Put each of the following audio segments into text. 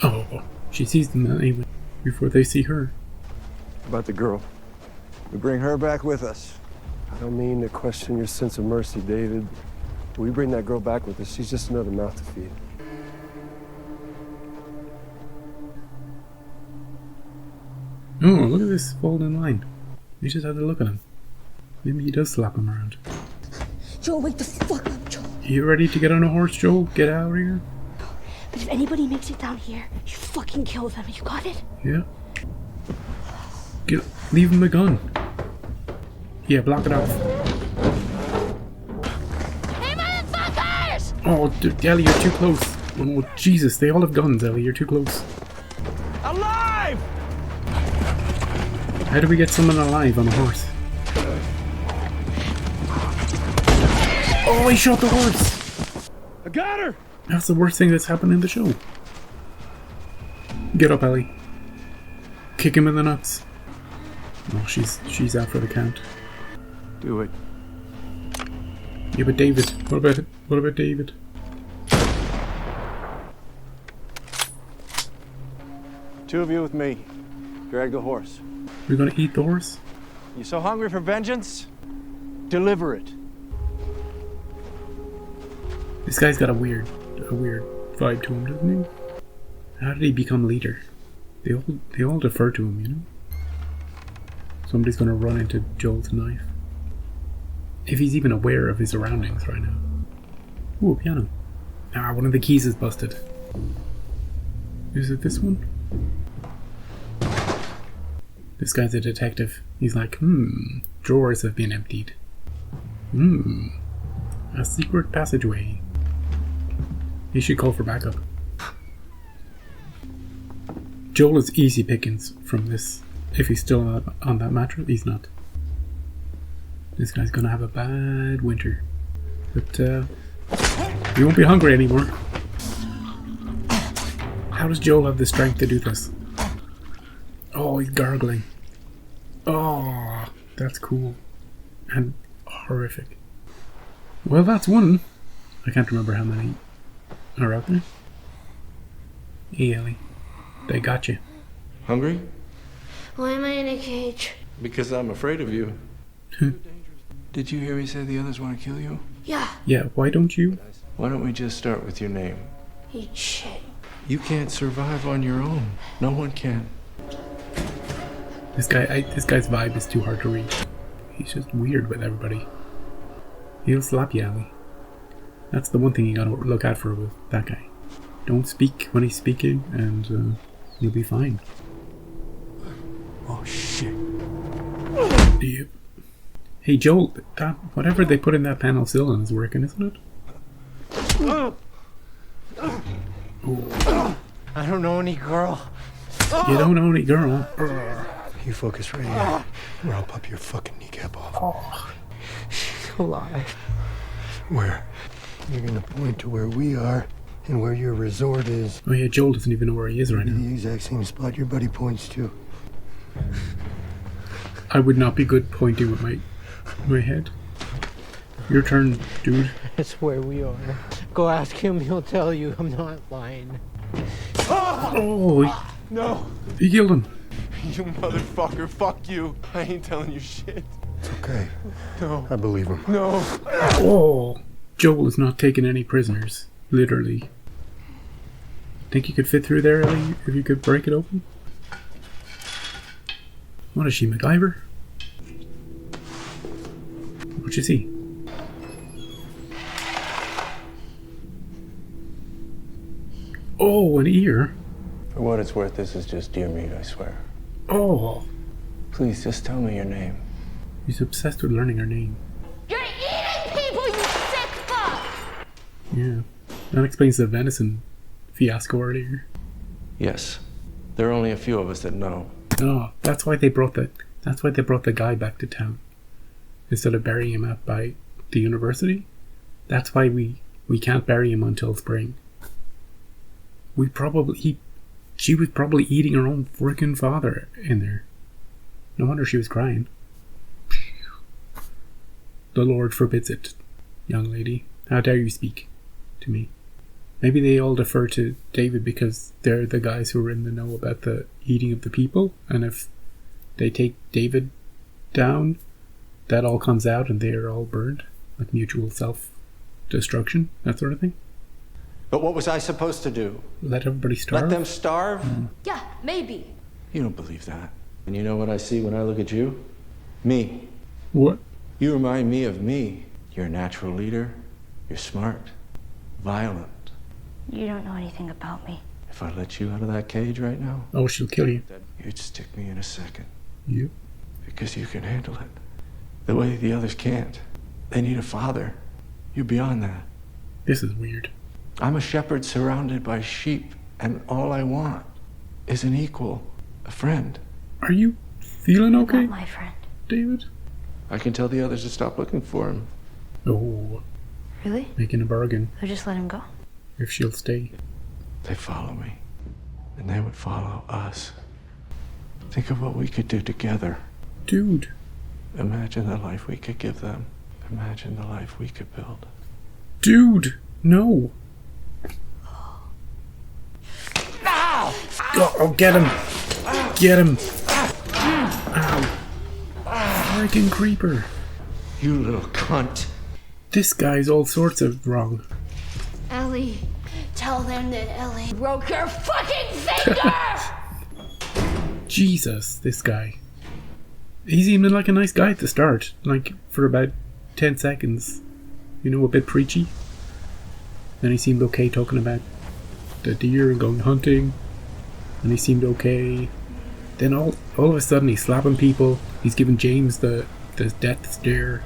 Oh, she sees them anyway, before they see her. About the girl. We bring her back with us. I don't mean to question your sense of mercy, David. We bring that girl back with us. She's just another mouth to feed. Oh, look at this falling in line. You just had to look at him. Maybe he does slap him around. Joel, wake the fuck up, Joel. You ready to get on a horse, Joel? Get out of here? But if anybody makes it down here, you fucking kill them. You got it? Yeah. Leave him a gun. Yeah, block it off. Hey, motherfuckers! Oh, Ellie, you're too close. Oh, Jesus, they all have guns, Ellie. You're too close. Alive! How do we get someone alive on a horse? Oh, he shot the horse! I got her! That's the worst thing that's happened in the show. Get up, Ellie. Kick him in the nuts. Oh, she's out for the count. Do it. Yeah, but David. What about David? Two of you with me. Drag the horse. We're gonna eat the horse? You so hungry for vengeance? Deliver it. This guy's got a weird vibe to him, doesn't he? How did he become leader? They all defer to him, you know? Somebody's gonna run into Joel's knife. If he's even aware of his surroundings right now. Ooh, a piano. Ah, one of the keys is busted. Is it this one? This guy's a detective. He's like, drawers have been emptied. A secret passageway. He should call for backup. Joel is easy pickings from this. If he's still on that mattress, he's not. This guy's gonna have a bad winter. But, he won't be hungry anymore. How does Joel have the strength to do this? Oh, he's gargling. Oh, that's cool. And horrific. Well, that's one. I can't remember how many are out there. Hey, Ellie. They got you. Hungry? Why am I in a cage? Because I'm afraid of you. Did you hear me say the others want to kill you? Yeah. Yeah, why don't you? Why don't we just start with your name? Eat shit. You can't survive on your own. No one can. This guy's vibe is too hard to read. He's just weird with everybody. He'll slap you, Ellie. That's the one thing you gotta look out for with that guy. Don't speak when he's speaking, and you'll be fine. Oh, shit. Yep. Hey, Joel, whatever they put in that penicillin is working, isn't it? Oh. I don't know any girl. You don't know any girl. You focus right here, or I'll pop your fucking kneecap off. Oh. She's alive. Where? You're gonna point to where we are and where your resort is. Oh yeah, Joel doesn't even know where he is right The now. exact same spot your buddy points to. I would not be good pointing with my head. Your turn, dude. It's where we are. Go ask him, he'll tell you. I'm not lying. Oh, No! he killed him. You motherfucker, fuck you. I ain't telling you shit. It's okay. No. I believe him. No. Oh, Joel is not taking any prisoners. Literally. Think you could fit through there, Ellie, if you could break it open? What is she, MacGyver? What'd you see? Oh, an ear. For what it's worth, this is just deer meat, I swear. Oh, Please, just tell me your name. he's obsessed with learning her name. You're eating people, you sick fuck! Yeah, that explains the venison fiasco earlier. Yes. There are only a few of us that know. Oh, that's why they brought the guy back to town instead of burying him up by the university. That's why we can't bury him until spring. She was probably eating her own freaking father in there. No wonder she was crying. The Lord forbids it, young lady. How dare you speak to me? Maybe they all defer to David because they're the guys who are in the know about the eating of the people, and if they take David down, that all comes out and they are all burned, like mutual self-destruction, that sort of thing. But what was I supposed to do? Let everybody starve? Let them starve? Yeah, maybe. You don't believe that. And you know what I see when I look at you? Me. What? You remind me of me. You're a natural leader. You're smart. Violent. You don't know anything about me. If I let you out of that cage right now, Oh, she'll kill you. you'd stick me in a second. You? Because you can handle it. The way the others can't. They need a father. You're beyond that. This is weird. I'm a shepherd surrounded by sheep, and all I want is an equal, a friend. Are you feeling okay, Not my friend. David? I can tell the others to stop looking for him. Oh, Really? making a bargain. Or just let him go? If she'll stay. They follow me, and they would follow us. Think of what we could do together. Dude. Imagine the life we could give them. Imagine the life we could build. Dude! No! Oh, get him! Get him! Ow! Freaking creeper! You little cunt. This guy's all sorts of wrong. Ellie, tell them that Ellie broke her fucking finger! Jesus, this guy. He seemed like a nice guy at the start. Like, for about 10 seconds. You know, a bit preachy. Then he seemed okay talking about the deer and going hunting. And he seemed okay. Then all of a sudden he's slapping people. He's giving James the death stare.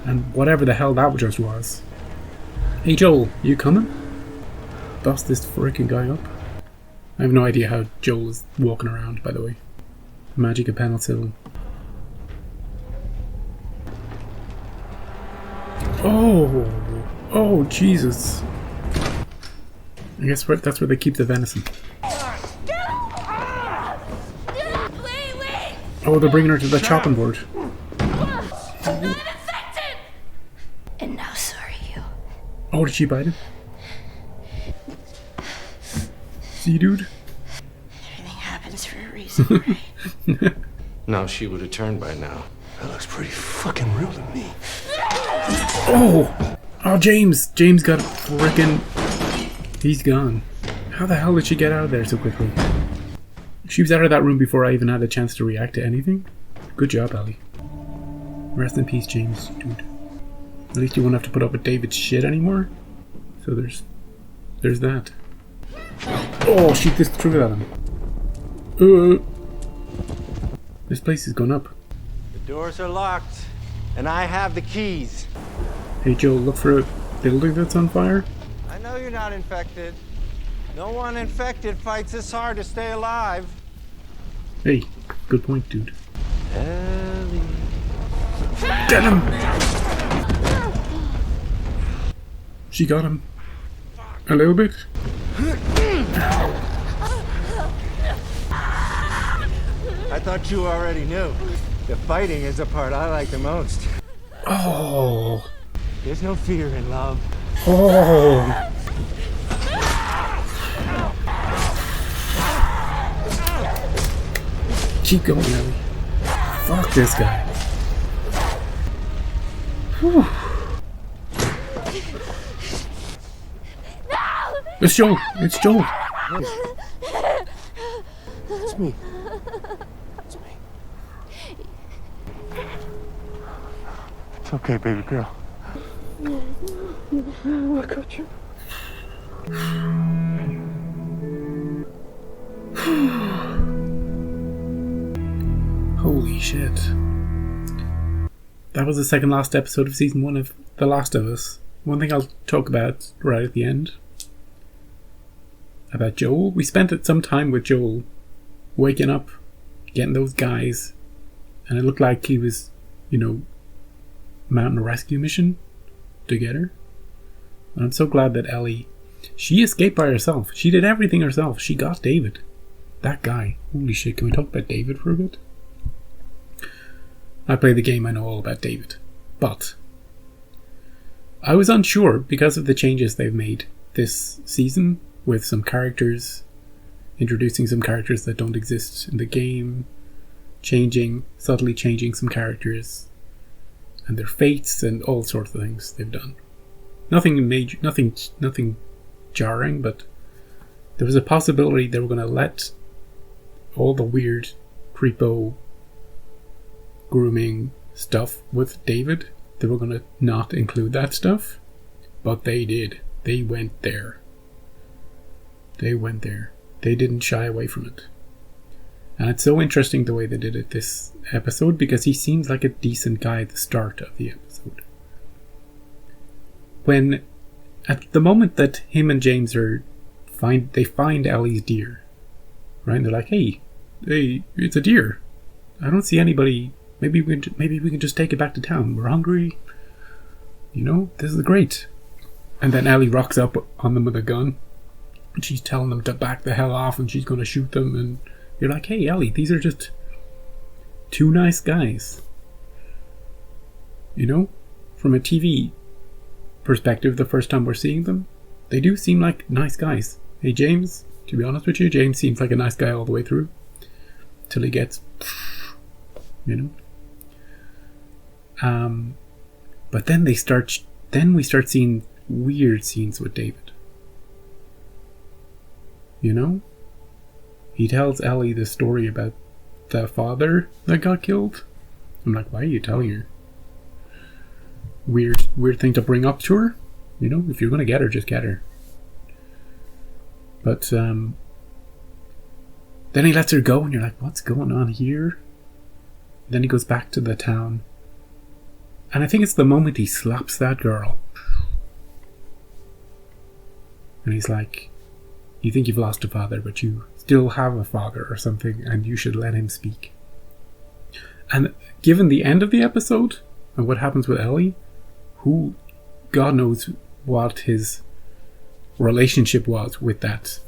And whatever the hell that just was. Hey Joel, you coming? Bust this freaking guy up. I have no idea how Joel is walking around, by the way. Magic of penicillin. Oh! Oh, Jesus. I guess that's where they keep the venison. Oh, they're bringing her to the chopping board. And now so are you. Oh, did she bite him? See, dude? Everything happens for a reason, right? No, she would have turned by now. That looks pretty fucking real to me. Oh! Oh, James! James got frickin'... He's gone. How the hell did she get out of there so quickly? She was out of that room before I even had a chance to react to anything. Good job, Ellie. Rest in peace, James, dude. At least you won't have to put up with David's shit anymore. So there's that. Oh, she just threw it at him. This place is going up. The doors are locked, and I have the keys. Hey Joel, look for a building that's on fire. I know you're not infected. No one infected fights this hard to stay alive. Hey, good point, dude. Ellie. Get him! She got him. A little bit. I thought you already knew. The fighting is the part I like the most. Oh. There's no fear in love. Oh. Keep going, Ellie. Fuck this guy. Whew. It's Joel. It's Joel. It's me. It's me. It's okay, baby girl. I got you. Holy shit. That was the second last episode of season 1 of The Last of Us. One thing I'll talk about right at the end. About Joel. We spent some time with Joel. Waking up. Getting those guys. And it looked like he was, mounting a rescue mission together. And I'm so glad that Ellie, she escaped by herself. She did everything herself. She got David. That guy. Holy shit, can we talk about David for a bit? I play the game, I know all about David. But I was unsure, because of the changes they've made, this season with some characters, introducing some characters that don't exist in the game, subtly changing some characters and their fates and all sorts of things they've done. Nothing major, nothing jarring, but there was a possibility they were going to let all the weird creepo grooming stuff with David, they were going to not include that stuff, but they did. They went there. They didn't shy away from it. And it's so interesting the way they did it this episode, because he seems like a decent guy at the start of the episode. When, at the moment that him and James they find Ellie's deer, right? And they're like, hey, it's a deer. I don't see anybody. Maybe we can just take it back to town. We're hungry. You know, this is great. And then Ellie rocks up on them with a gun. And she's telling them to back the hell off and she's going to shoot them. And you're like, hey, Ellie, these are just two nice guys. You know, from a TV perspective, the first time we're seeing them, they do seem like nice guys. Hey, James, to be honest with you, James seems like a nice guy all the way through. Till he gets, you know. But then we start seeing weird scenes with David. You know? He tells Ellie the story about the father that got killed. I'm like, why are you telling her? Weird thing to bring up to her. You know, if you're gonna get her, just get her. But then he lets her go and you're like, what's going on here? Then he goes back to the town. And I think it's the moment he slaps that girl. And he's like, you think you've lost a father, but you still have a father or something, and you should let him speak. And given the end of the episode, and what happens with Ellie, who, God knows what his relationship was with that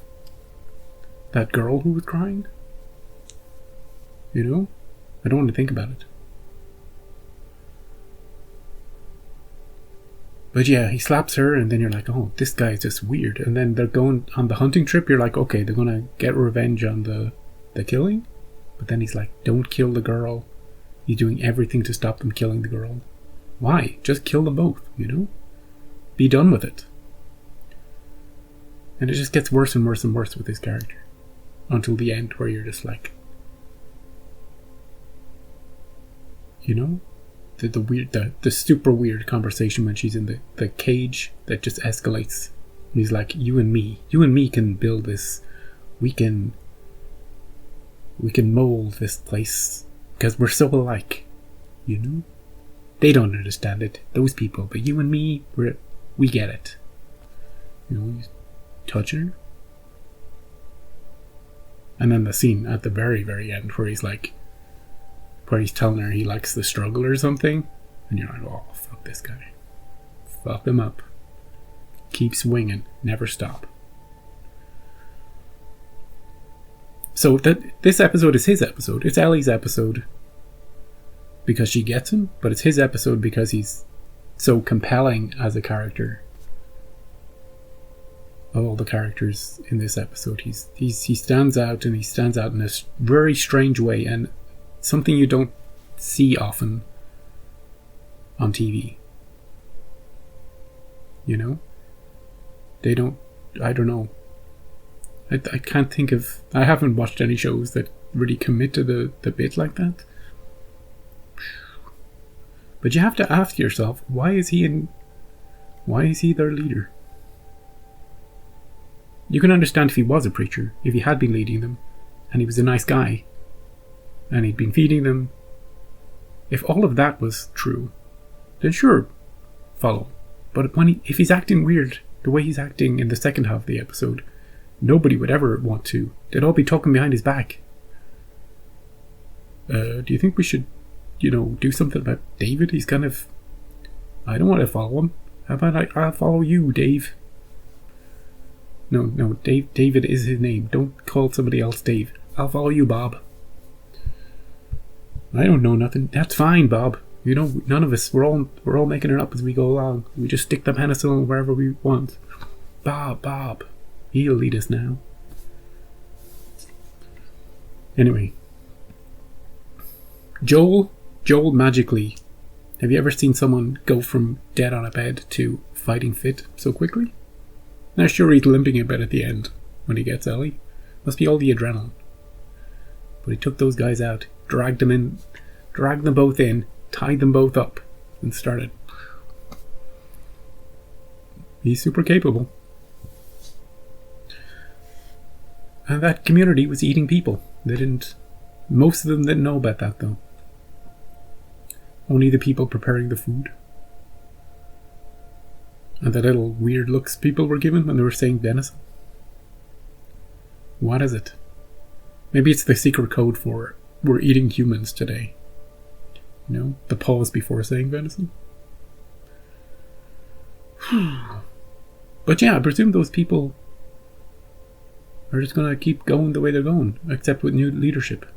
girl who was crying. You know? I don't want to think about it. But yeah, he slaps her and then you're like, oh, this guy is just weird. And then they're going on the hunting trip. You're like, okay, they're going to get revenge on the killing. But then he's like, don't kill the girl. He's doing everything to stop them killing the girl. Why? Just kill them both, you know? Be done with it. And it just gets worse and worse and worse with this character. Until the end where you're just like, you know? The super weird conversation when she's in the cage that just escalates. And he's like, you and me can build this. We can mold this place because we're so alike, you know? They don't understand it, those people, but you and me, we get it. You know, he's touching her. And then the scene at the very, very end where he's telling her he likes the struggle or something. And you're like, oh, fuck this guy. Fuck him up. Keep swinging. Never stop. So this episode is his episode. It's Ellie's episode because she gets him, but it's his episode because he's so compelling as a character. Of all the characters in this episode, he stands out, and he stands out in a very strange way, and something you don't see often on TV. You know? I don't know. I can't think of... I haven't watched any shows that really commit to the bit like that. But you have to ask yourself, why is he their leader? You can understand if he was a preacher, if he had been leading them, and he was a nice guy, and he'd been feeding them. If all of that was true, then sure, follow. But if he's acting weird, the way he's acting in the second half of the episode, nobody would ever want to. They'd all be talking behind his back. Do you think we should, do something about David? He's kind of... I don't want to follow him. How about I'll follow you, Dave? No, David is his name. Don't call somebody else Dave. I'll follow you, Bob. I don't know nothing. That's fine, Bob. None of us, we're all making it up as we go along. We just stick the penicillin wherever we want. Bob. He'll lead us now. Anyway. Joel magically. Have you ever seen someone go from dead on a bed to fighting fit so quickly? Now sure, he's limping a bit at the end when he gets Ellie. Must be all the adrenaline. But he took those guys out, dragged them both in, tied them both up, and started. He's super capable. And that community was eating people. Most of them didn't know about that though. Only the people preparing the food. And the little weird looks people were given when they were saying venison. What is it? Maybe it's the secret code for we're eating humans today. You know, the pause before saying venison. But yeah, I presume those people are just going to keep going the way they're going, except with new leadership.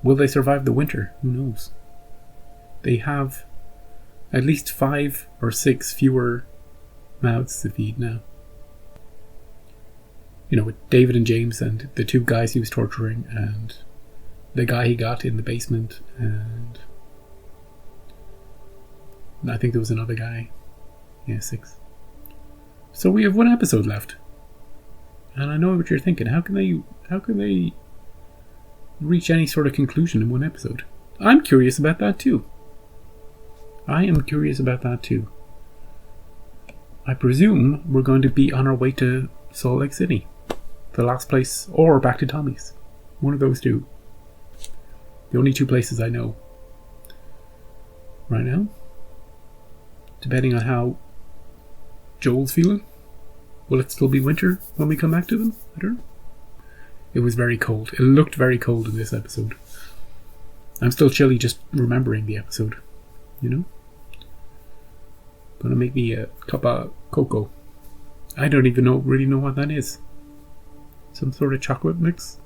Will they survive the winter? Who knows? They have at least 5 or 6 fewer mouths to feed now. You know, with David and James and the 2 guys he was torturing and the guy he got in the basement, and I think there was another guy. Yeah, 6. So we have 1 episode left. And I know what you're thinking. How can they reach any sort of conclusion in 1 episode? I'm curious about that too. I presume we're going to be on our way to Salt Lake City. The last place, or back to Tommy's. One of those 2. The only 2 places I know right now. Depending on how Joel's feeling. Will it still be winter when we come back to them? I don't know. It was very cold. It looked very cold in this episode. I'm still chilly just remembering the episode. You know? Gonna make me a cup of cocoa. I don't even really know what that is. Some sort of chocolate mix?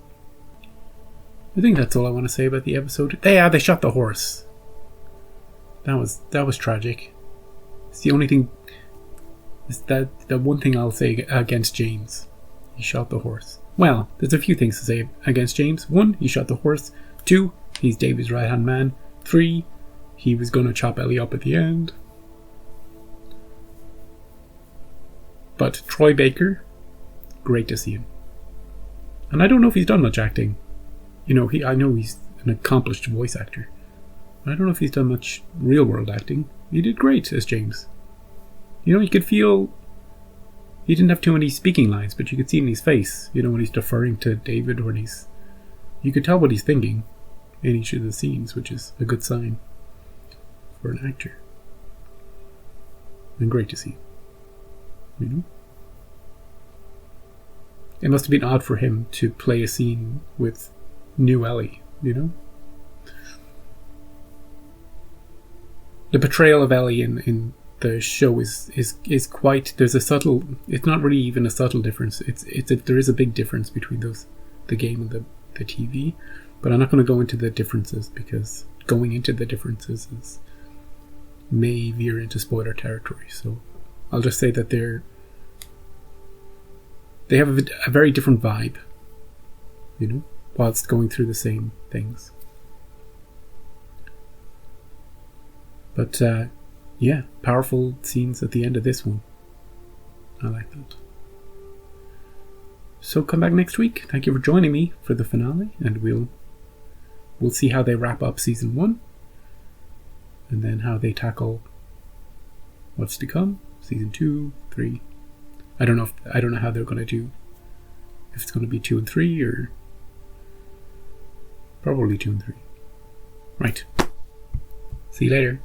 I think that's all I want to say about the episode. They shot the horse. That was tragic. It's the only thing. Is that the one thing I'll say against James? He shot the horse. Well, there's a few things to say against James. 1, he shot the horse. 2, he's David's right hand man. 3, he was gonna chop Ellie up at the end. But Troy Baker, great to see him. And I don't know if he's done much acting. You know, I know he's an accomplished voice actor. I don't know if he's done much real world acting. He did great as James. You know, you could feel he didn't have too many speaking lines, but you could see in his face, you know, when he's deferring to David, when you could tell what he's thinking in each of the scenes, which is a good sign for an actor. And great to see. You know? It must have been odd for him to play a scene with new Ellie, you know? The portrayal of Ellie in the show is quite, there's a subtle, it's not really even a subtle difference. There is a big difference between the game and the TV, but I'm not going to go into the differences, because going into the differences may veer into spoiler territory. So I'll just say that they have a very different vibe, you know, whilst going through the same things. But yeah, powerful scenes at the end of this one. I like that. So come back next week. Thank you for joining me for the finale, and we'll see how they wrap up season 1, and then how they tackle what's to come, season 2, 3. I don't know how they're going to do. If it's going to be 2 and 3, or probably 2 and 3. Right. See you later.